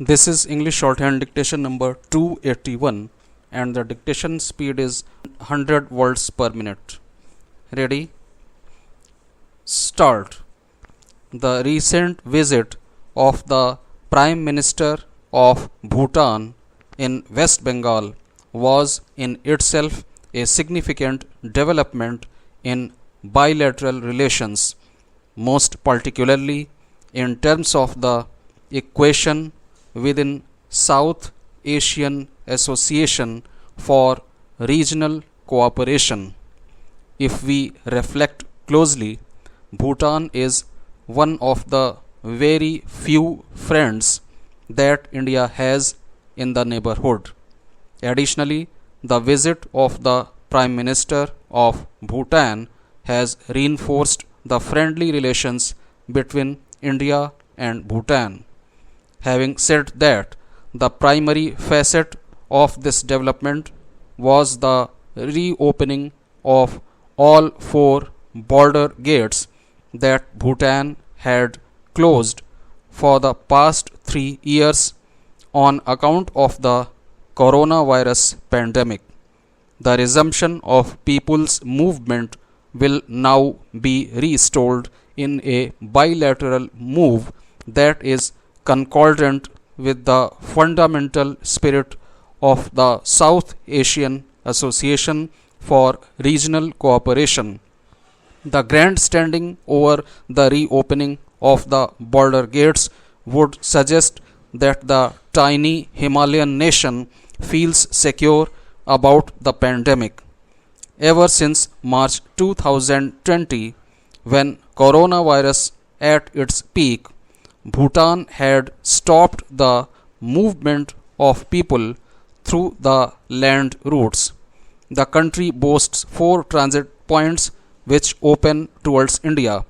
This is English shorthand dictation number 281 and the dictation speed is 100 words per minute. Ready? Start. The recent visit of the Prime Minister of Bhutan in West Bengal was in itself a significant development in bilateral relations, most particularly in terms of the equation within South Asian Association for Regional Cooperation. If we reflect closely, Bhutan is one of the very few friends that India has in the neighborhood. Additionally, the visit of the Prime Minister of Bhutan has reinforced the friendly relations between India and Bhutan. Having said that, the primary facet of this development was the reopening of all four border gates that Bhutan had closed for the past 3 years on account of the coronavirus pandemic. The resumption of people's movement will now be restored in a bilateral move that is concordant with the fundamental spirit of the South Asian Association for Regional Cooperation. The grandstanding over the reopening of the border gates would suggest that the tiny Himalayan nation feels secure about the pandemic. Ever since March 2020, when coronavirus at its peak, Bhutan had stopped the movement of people through the land routes. The country boasts 4 transit points which open towards India.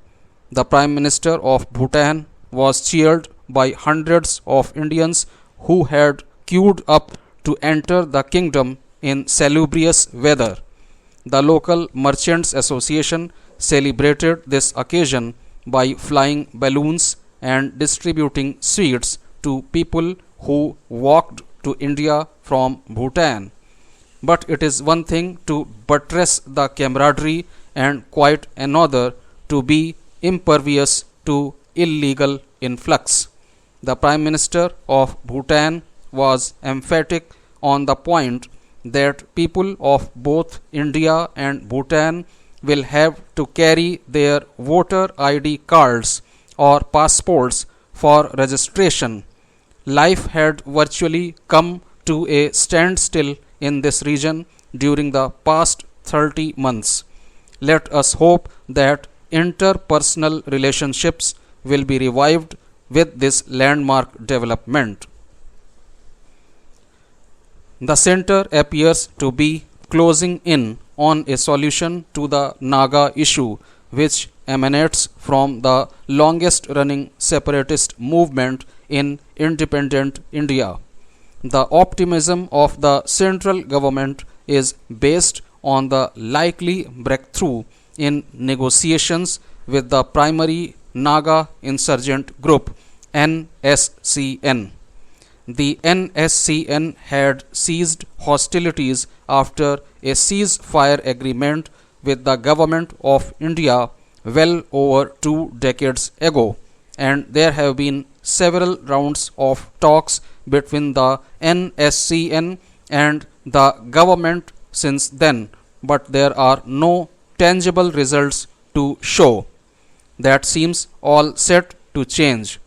The Prime Minister of Bhutan was cheered by hundreds of Indians who had queued up to enter the kingdom in salubrious weather. The local Merchants Association celebrated this occasion by flying balloons and distributing sweets to people who walked to India from Bhutan. But it is one thing to buttress the camaraderie and quite another to be impervious to illegal influx. The Prime Minister of Bhutan was emphatic on the point that people of both India and Bhutan will have to carry their voter ID cards or passports for registration. Life had virtually come to a standstill in this region during the past 30 months. Let us hope that interpersonal relationships will be revived with this landmark development. The center appears to be closing in on a solution to the Naga issue, which emanates from the longest running separatist movement in independent India. The optimism of the central government is based on the likely breakthrough in negotiations with the primary Naga insurgent group NSCN. The NSCN had ceased hostilities after a ceasefire agreement with the government of India well over 2 decades ago, and there have been several rounds of talks between the NSCN and the government since then, but there are no tangible results to show. That seems all set to change.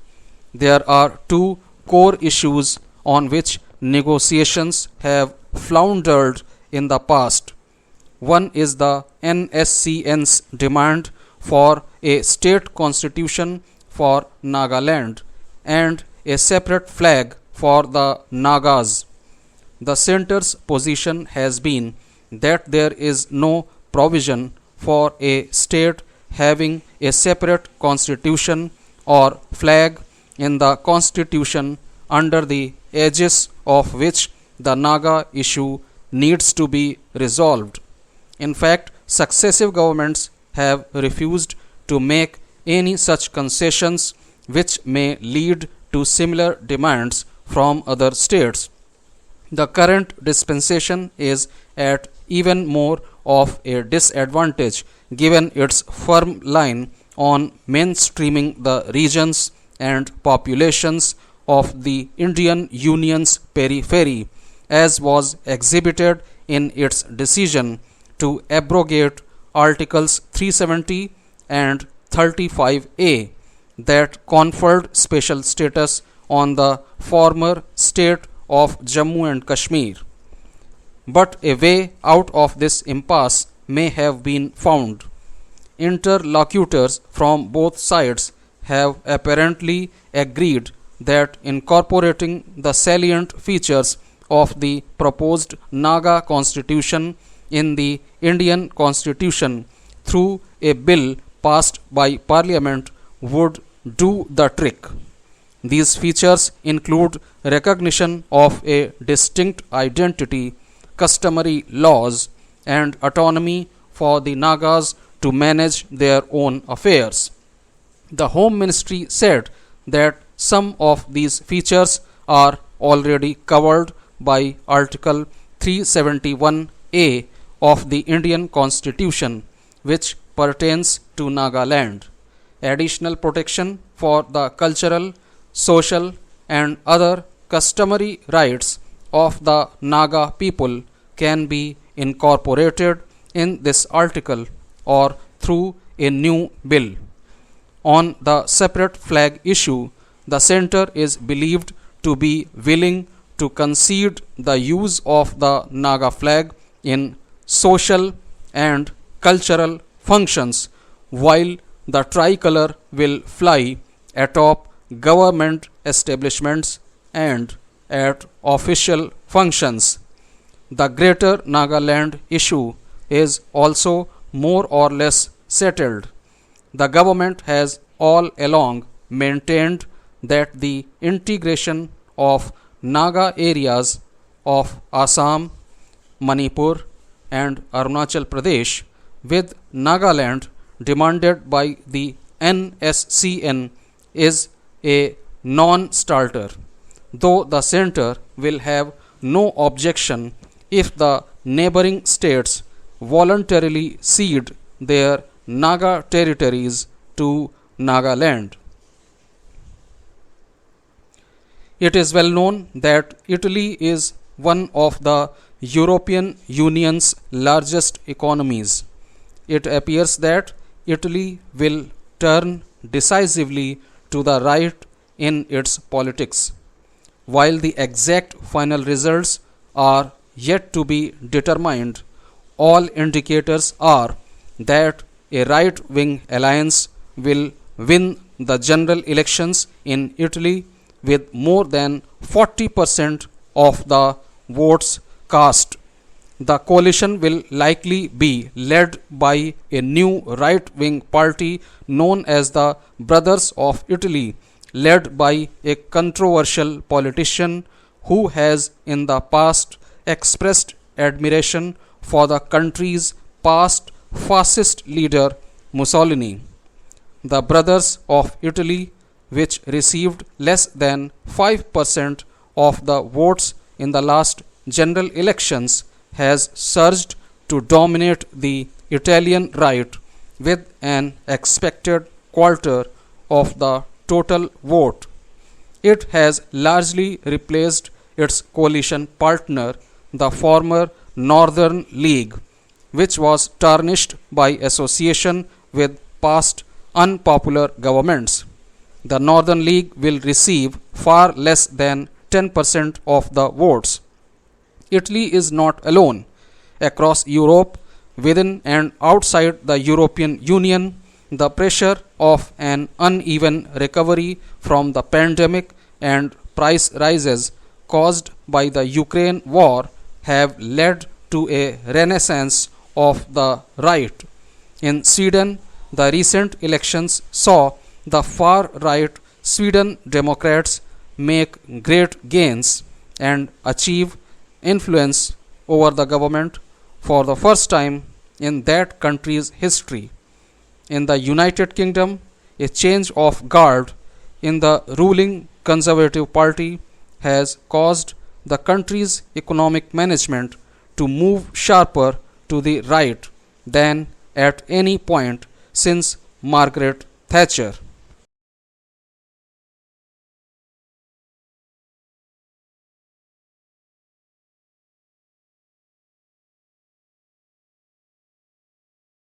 There are 2 core issues on which negotiations have floundered in the past. One is the NSCN's demand for a state constitution for Nagaland and a separate flag for the Nagas. The center's position has been that there is no provision for a state having a separate constitution or flag in the constitution under the aegis of which the Naga issue needs to be resolved. In fact, successive governments have refused to make any such concessions which may lead to similar demands from other states. The current dispensation is at even more of a disadvantage given its firm line on mainstreaming the regions and populations of the Indian Union's periphery, as was exhibited in its decision to abrogate Articles 370 and 35A that conferred special status on the former state of Jammu and Kashmir. But a way out of this impasse may have been found. Interlocutors from both sides have apparently agreed that incorporating the salient features of the proposed Naga constitution in the Indian constitution through a bill passed by Parliament would do the trick. These features include recognition of a distinct identity, customary laws, and autonomy for the Nagas to manage their own affairs. The Home Ministry said that some of these features are already covered by Article 371A of the Indian Constitution, which pertains to Nagaland. Additional protection for the cultural, social, and other customary rights of the Naga people can be incorporated in this article or through a new bill. On the separate flag issue, the Centre is believed to be willing to concede the use of the Naga flag in social and cultural functions, while the tricolour will fly atop government establishments and at official functions. The Greater Nagaland issue is also more or less settled. The government has all along maintained that the integration of Naga areas of Assam, Manipur, and Arunachal Pradesh with Nagaland demanded by the NSCN is a non-starter, though the Centre will have no objection if the neighbouring states voluntarily cede their Naga territories to Nagaland. It is well known that Italy is one of the European Union's largest economies. It appears that Italy will turn decisively to the right in its politics. While the exact final results are yet to be determined, all indicators are that a right-wing alliance will win the general elections in Italy with more than 40% of the votes cast. The coalition will likely be led by a new right-wing party known as the Brothers of Italy, led by a controversial politician who has in the past expressed admiration for the country's past fascist leader Mussolini. The Brothers of Italy, which received less than 5% of the votes in the last general elections, has surged to dominate the Italian right with an expected quarter of the total vote. It has largely replaced its coalition partner, the former Northern League, which was tarnished by association with past unpopular governments. The Northern League will receive far less than 10% of the votes. Italy is not alone. Across Europe, within and outside the European Union, the pressure of an uneven recovery from the pandemic and price rises caused by the Ukraine war have led to a renaissance of the right. In Sweden, the recent elections saw the far-right Sweden Democrats make great gains and achieve influence over the government for the first time in that country's history. In the United Kingdom, a change of guard in the ruling Conservative Party has caused the country's economic management to move sharper to the right than at any point since Margaret Thatcher.